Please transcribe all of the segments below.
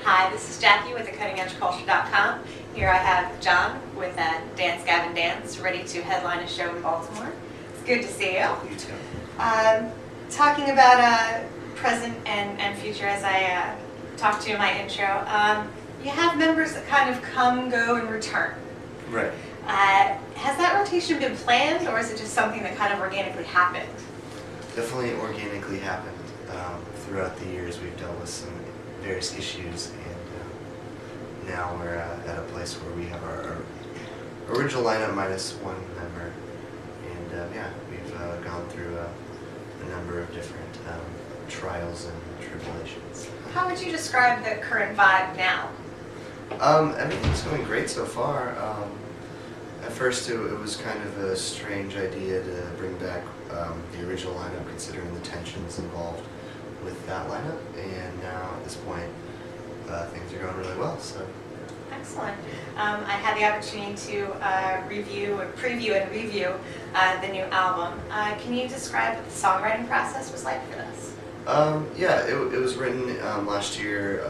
Hi, this is Jackie with thecuttingedgeculture.com. Here I have Jon with Dance Gavin Dance, ready to headline a show in Baltimore. It's good to see you. You too. Talking about present and future, as I talked to you in my intro, you have members that kind of come, go, and return. Right. Has that rotation been planned, or is it just something that kind of organically happened? Definitely organically happened. Throughout the years we've dealt with some various issues, and now we're at a place where we have our original lineup minus one member, and yeah, we've gone through a number of different trials and tribulations. How would you describe the current vibe now? Everything's going great so far. At first it was kind of a strange idea to bring back the original lineup, considering the tensions involved with that lineup, and now at this point things are going really well. So excellent. I had the opportunity to preview and review the new album. Can you describe what the songwriting process was like for this? Yeah, it was written last year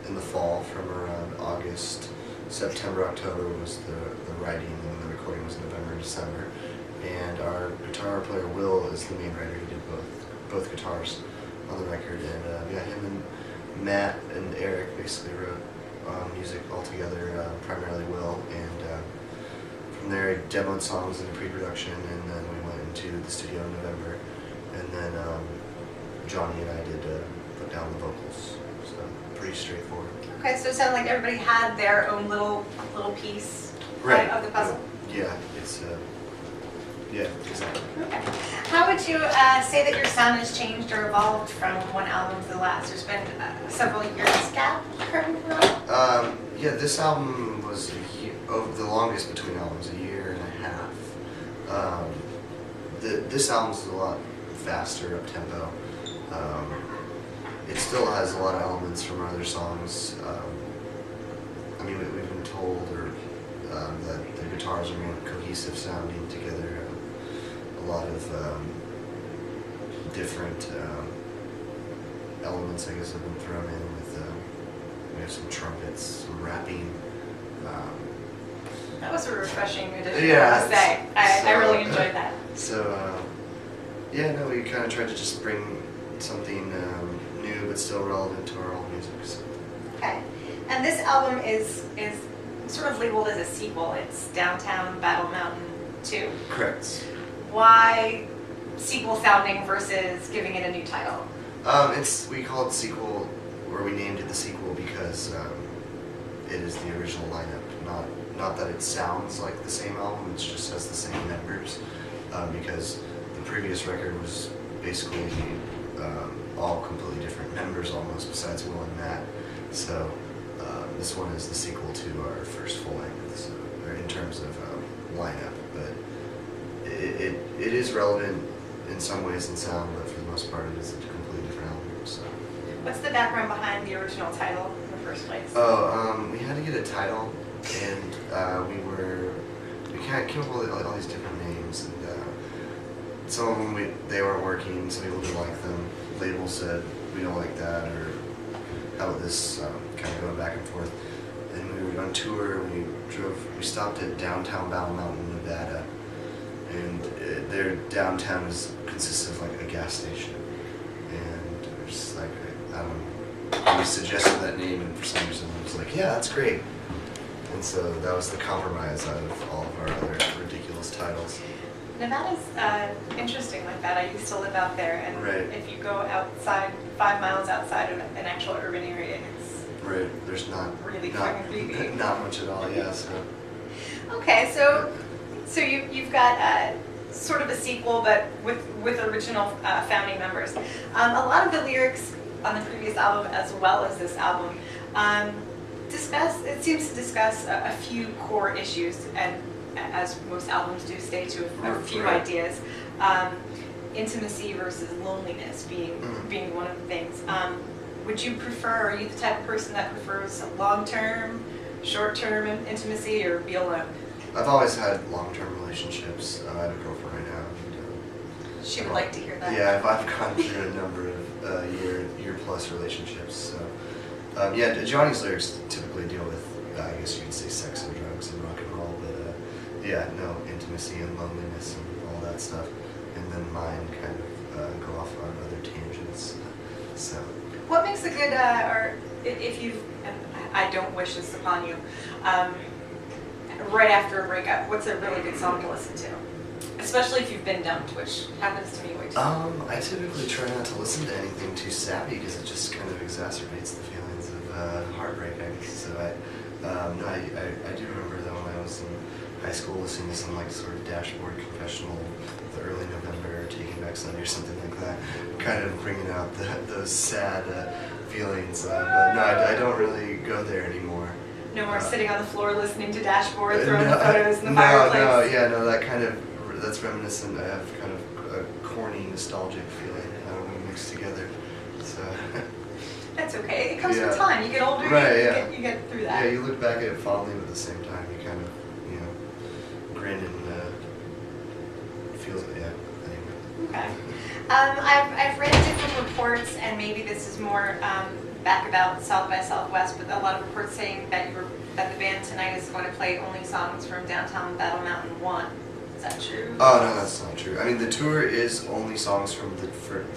in the fall, from around August, September, October was the writing, and the recording was November, December. And our guitar player Will is the main writer. He did both guitars on the record, and yeah, him and Matt and Eric basically wrote music all together, primarily Will, and from there he demoed songs in pre-production, and then we went into the studio in November, and then Johnny and I did put down the vocals, so pretty straightforward. Okay, so it sounded like everybody had their own little piece Right. of the puzzle. Yeah, it's yeah, exactly. Okay. How would you say that your sound has changed or evolved from one album to the last? There's been several years gap, correct me if I'm wrong? Yeah, this album was over the longest between albums, a year and a half. This album's a lot faster, up tempo. It still has a lot of elements from our other songs. I mean, we've been told that the guitars are more cohesive sounding together. A lot of different elements, I guess, have been thrown in with. We have some trumpets, some rapping. That was a refreshing addition, Yeah, I must say. I really enjoyed that. So, yeah, no, we kind of tried to just bring something new but still relevant to our old music. So. Okay. And this album is sort of labeled as a sequel. It's Downtown Battle Mountain 2. Correct. Why sequel sounding versus giving it a new title? We call it sequel, or we named it the sequel because it is the original lineup. Not that it sounds like the same album, it just has the same members. Because the previous record was basically all completely different members almost, besides Will and Matt. So this one is the sequel to our first full length, so, in terms of lineup. But it is relevant in some ways in sound, but for the most part it is a completely different album. So. What's the background behind the original title in the first place? Oh, we had to get a title, and we kind of came up with all these different names, and some of them they weren't working. Some people didn't like them. Labels said we don't like that, or how about this, kind of going back and forth. And we were on tour. We stopped at downtown Battle Mountain, Nevada, and their downtown consists of like a gas station, and it was just like, I don't know, we suggested that name, and for some reason I was like, yeah, that's great. And so that was the compromise out of all of our other ridiculous titles. Nevada's interesting like that. I used to live out there, and right. If you go outside, 5 miles outside of an actual urban area, it's right. There's not really creepy. Not much at all. Yeah. So. Okay, so you've got sort of a sequel, but with original founding members. A lot of the lyrics on the previous album, as well as this album, seems to discuss a few core issues, and as most albums do, stay to a few ideas. Intimacy versus loneliness being one of the things. Would you prefer, are you the type of person that prefers long-term, short-term intimacy, or be alone? I've always had long-term relationships. I have a girlfriend right now. And, she would like to hear that. Yeah, I've gone through a number of year-plus relationships. So Yeah, Johnny's lyrics typically deal with, I guess you could say, sex and drugs and rock and roll, but yeah, no, intimacy and loneliness and all that stuff. And then mine kind of go off on other tangents. So. What makes a good, or if you've, and I don't wish this upon you, right after a breakup, what's a really good song to listen to? Especially if you've been dumped, which happens to me way too. I typically try not to listen to anything too sappy because it just kind of exacerbates the feelings of heartbreak, I guess. So no, I do remember though when I was in high school listening to some like sort of dashboard confessional, the early November, Taking Back Sunday or something like that, kind of bringing out those sad feelings. But no, I don't really go there anymore. No more sitting on the floor listening to dashboard, throwing the photos in the fireplace. That kind of, that's reminiscent. I have kind of a corny, nostalgic feeling when mixed together. So. That's okay. It comes with time. You get older, right, you get through that. Yeah, you look back at it fondly, but at the same time, you kind of, grin and it feels, yeah. Anyway. Okay. I've read different reports, and maybe this is more back about South by Southwest, but a lot of reports saying that that the band tonight is going to play only songs from downtown Battle Mountain 1. Is that true? Oh no, that's not true. I mean, the tour is only songs from the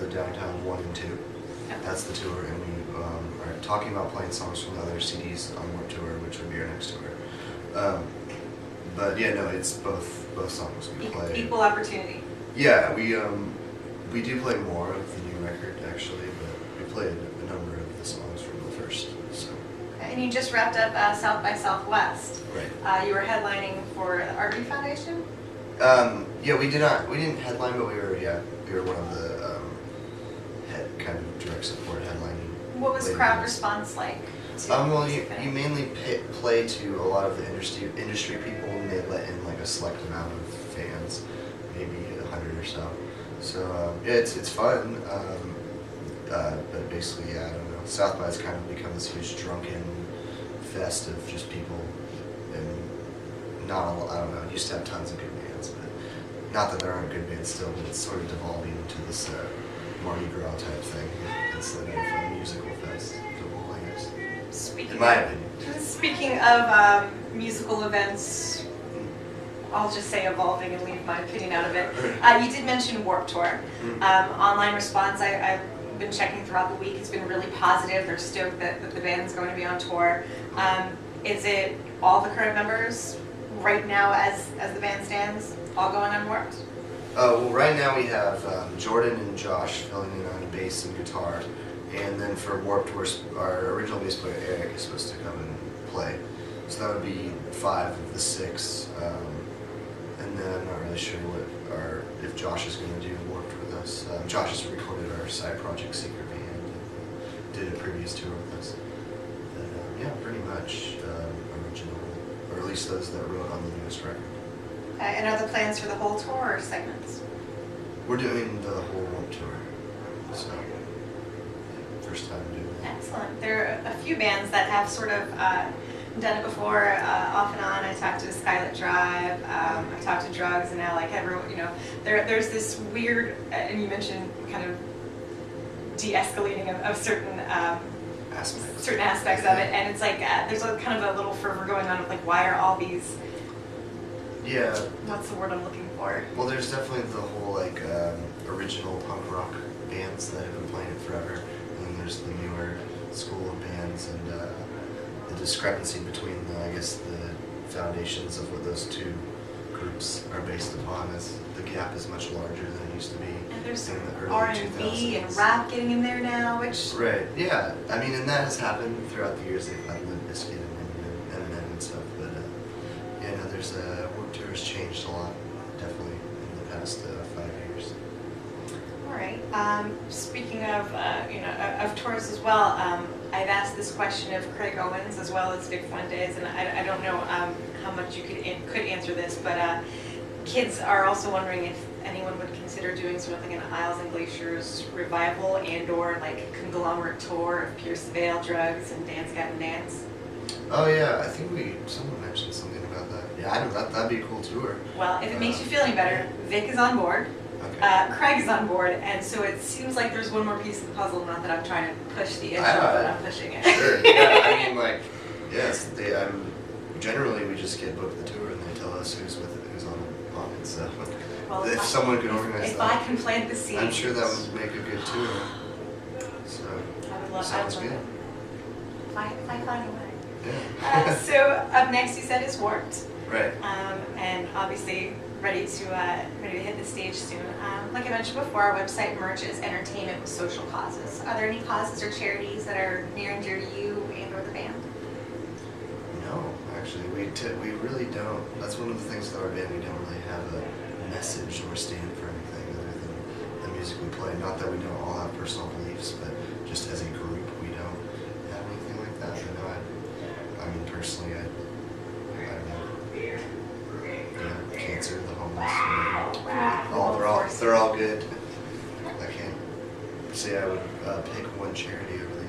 downtown 1 and 2. Okay. That's the tour, and we are talking about playing songs from the other CDs on Warped Tour, which would be our next tour. But yeah, no, it's both songs we play. Equal opportunity. Yeah, we do play more of the new record actually, but we played a number of the songs from the first. So. Okay. And you just wrapped up South by Southwest. Right. You were headlining for the RV Foundation. Yeah, we didn't headline, but we were one of the kind of direct support headlining. What was crowd response like? Well, you mainly play to a lot of the industry people, and they let in like a select amount of fans, maybe 100 or so. So yeah, it's fun. But basically, yeah, I don't know. South by has kind of become this huge drunken fest of just people, and not a lot. I don't know. It used to have tons of good bands, but not that there aren't good bands still. But it's sort of devolving into this Mardi Gras type thing instead of a musical fest. Speaking of musical events, I'll just say evolving and leave my opinion out of it. You did mention Warped Tour. Online response, I've been checking throughout the week. It's been really positive. They're stoked that the band's going to be on tour. Is it all the current members right now as the band stands, all going on Warped? Well, right now we have Jordan and Josh filling in on bass and guitar. And then for Warped Tour, our original bass player Eric is supposed to come and play. So that would be 5 of the 6. And then I'm not really sure if Josh is going to do Warped with us. Josh has recorded our side project Secret Band and did a previous tour with us. And, yeah, pretty much original, or at least those that wrote on the newest record. Okay, and are the plans for the whole tour or segments? We're doing the whole Warped Tour. So. First time doing that. Excellent. There are a few bands that have sort of done it before, off and on. I talked to Skylit Drive, I talked to Drugs, and now like Headroom. There's this weird, and you mentioned kind of de-escalating of certain aspects of it, and it's like there's a kind of a little fervor going on of like, why are all these? Yeah. What's the word I'm looking for? Well, there's definitely the whole like original punk rock bands that have been playing it forever. There's the newer school of bands, and the discrepancy between the foundations of what those two groups are based upon is the gap is much larger than it used to be. And there's in the early R&B and rap getting in there now, which right, yeah. I mean, and that has happened throughout the years. They've had Limp Bizkit and Eminem and stuff, but yeah, no, there's Warped Tour has changed a lot, definitely in the past 5 years. All right. Speaking of of tours as well, I've asked this question of Craig Owens as well as Vic Fuentes, and I don't know how much you could answer this, but kids are also wondering if anyone would consider doing sort of like an Isles and Glaciers revival and/or like conglomerate tour of Pierce the Veil, Drugs, and Dance Gavin Dance. Oh yeah, I think someone mentioned something about that. Yeah, I know that'd be a cool tour. Well, if it makes you feel any better, Vic is on board. Okay. Craig's on board, and so it seems like there's one more piece of the puzzle. Not that I'm trying to push the issue, but I'm pushing it. Sure. Yeah. I mean, like, yes. Generally we just get booked the tour, and they tell us who's on it. So Well, if someone could organize if that, I can plant the seed, I'm sure that would make a good tour. So I would love. sounds good. If I find a way. Yeah. So up next, you said is Warped. Right. And obviously ready to hit the stage soon. Like I mentioned before, our website merch is entertainment with social causes. Are there any causes or charities that are near and dear to you and or the band? No, actually, we really don't. That's one of the things with our band. We don't really have a message or stand for anything other than the music we play. Not that we don't all have personal beliefs, but just as a group, we don't have anything like that. I mean, personally, I don't know. Cancer, the homeless. They're all good. I can't say I would pick one charity over